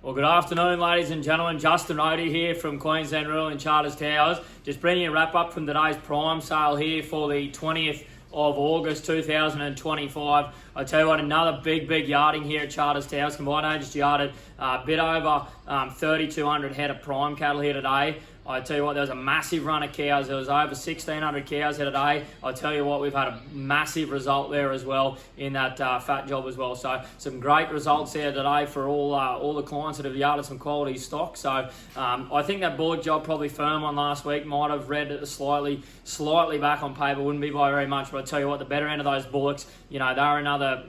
Well, good afternoon, ladies and gentlemen. Justin Rohde here from Queensland Rural and Charters Towers. Just bringing you a wrap up from today's prime sale here for the 20th of August 2025. I tell you what, another big yarding here at Charters Towers. Combined Agents yarded a bit over 3,200 head of prime cattle here today. I tell you what, there was a massive run of cows. There was over 1,600 cows here today. I tell you what, we've had a massive result there as well in that fat job as well. So some great results there today for all the clients that have yarded some quality stock. So I think that bullock job probably firm on last week. Might have read it slightly back on paper. Wouldn't be by very much. But I tell you what, the better end of those bullocks, they're another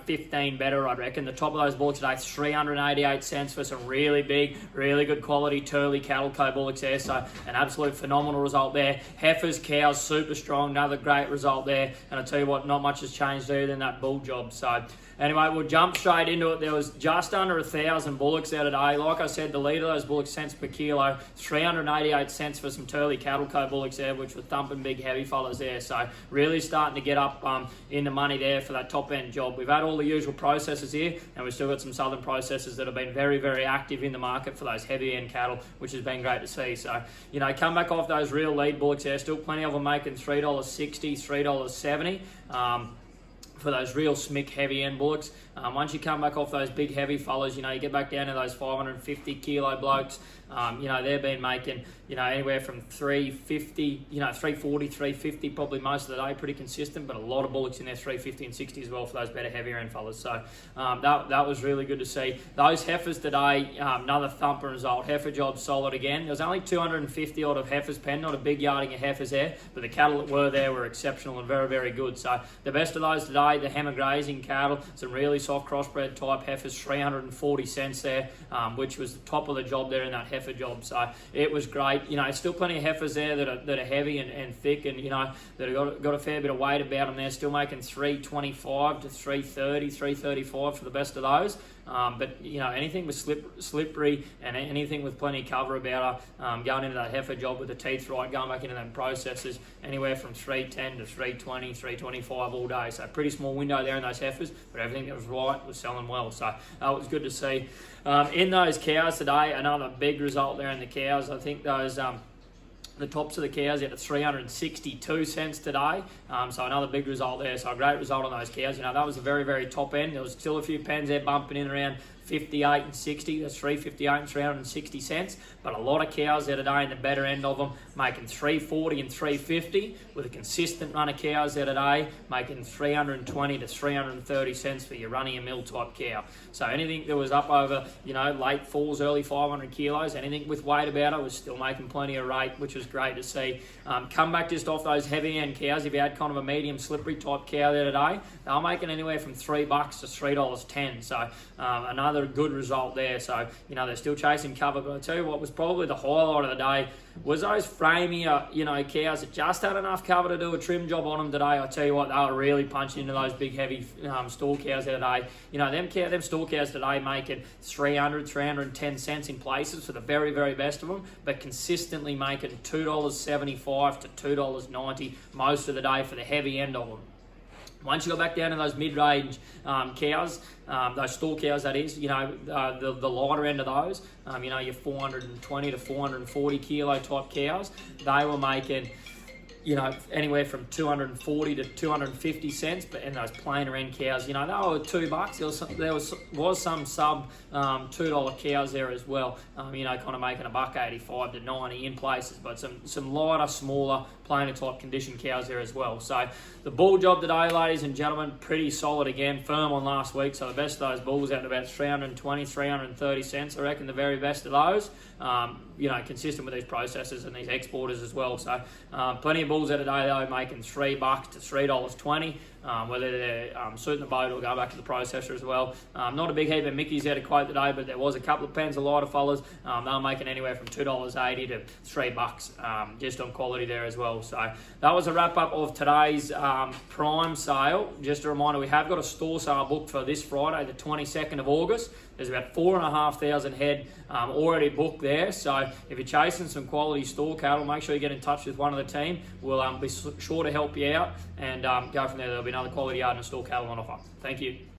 15 better, I reckon. The top of those bullocks today, 388 cents for some really big, really good quality Turley Cattle Co bullocks there. So an absolute phenomenal result there. Heifers, cows, super strong. Another great result there. And I tell you what, not much has changed either in that bull job. So anyway, we'll jump straight into it. There was just under 1,000 bullocks there today. Like I said, the lead of those bullocks, cents per kilo, 388 cents for some Turley Cattle Co bullocks there, which were thumping big heavy fellas there. So really starting to get up in the money there for that top end job. We've had all the usual processors here, and we've still got some southern processors that have been very active in the market for those heavy end cattle, which has been great to see. So come back off those real lead bullocks there. Still plenty of them making $3.60, $3.70. For those real smick heavy end bullocks. Once you come back off those big heavy fellas, you get back down to those 550 kilo blokes. They've been making anywhere from 350, 340, 350 probably most of the day, pretty consistent, but a lot of bullocks in there 350 and 60 as well for those better heavier end fellas. So that was really good to see. Those heifers today, another thumper result. Heifer job solid again. There was only 250 odd of heifers penned, not a big yarding of heifers there, but the cattle that were there were exceptional and very good. So the best of those today, the Hammer grazing cattle, some really soft crossbred type heifers, 340 cents there, which was the top of the job there in that heifer job. So it was great. Still plenty of heifers there that are heavy and thick, and that have got a fair bit of weight about them. They're still making 325 to 330, 335 for the best of those. But anything with slippery and anything with plenty of cover about her, going into that heifer job with the teeth right, going back into them processes, anywhere from 310 to 320, 325 all day. So pretty small window there in those heifers, but everything that was right was selling well. So it was good to see. In those cows today, another big result there in the cows. I think those the tops of the cows at 362 cents today. So another big result there. So a great result on those cows. That was a very top end. There was still a few pens there bumping in around 58 and 60. That's 358 and 360 cents. But a lot of cows there today in the better end of them making 340 and 350, with a consistent run of cows there today making 320 to 330 cents for your running a mill type cow. So anything that was up over late falls, early 500 kilos, anything with weight about it was still making plenty of rate, which was great to see. Come back just off those heavy end cows. If you had kind of a medium slippery type cow there today, they were making anywhere from $3 to $3.10. So another good result there. So they're still chasing cover. But I tell you what was probably the highlight of the day was those framier cows that just had enough cover to do a trim job on them today. I tell you what, they were really punching into those big heavy stall cows there today. Them stall cows today making 300, 310 cents in places for the very best of them, but consistently making $2.75 to $2.90 most of the day for the heavy end of them. Once you go back down to those mid-range cows, those stall cows that is, the lighter end of those, your 420 to 440 kilo type cows, they were making anywhere from 240 to 250 cents, but in those plainer end cows, they were $2. There was some sub $2 cows there as well, kind of making $1.85 to 90 in places, but some lighter, smaller, plainer type condition cows there as well. So the bull job today, ladies and gentlemen, pretty solid again, firm on last week. So the best of those bulls out at about 320, 330 cents. I reckon the very best of those, consistent with these processors and these exporters as well. So plenty of bulls out today though making $3 to $3.20. Whether they're suiting the boat or go back to the processor as well. Not a big heap of Mickeys out of quote today, but there was a couple of pens of lighter fellas. They were making anywhere from $2.80 to $3 just on quality there as well. So that was a wrap up of today's prime sale. Just a reminder, we have got a store sale booked for this Friday, the 22nd of August. There's about 4,500 head already booked there. So if you're chasing some quality store cattle, make sure you get in touch with one of the team. We'll be sure to help you out and go from there. There'll be another quality yard and store cattle on offer. Thank you.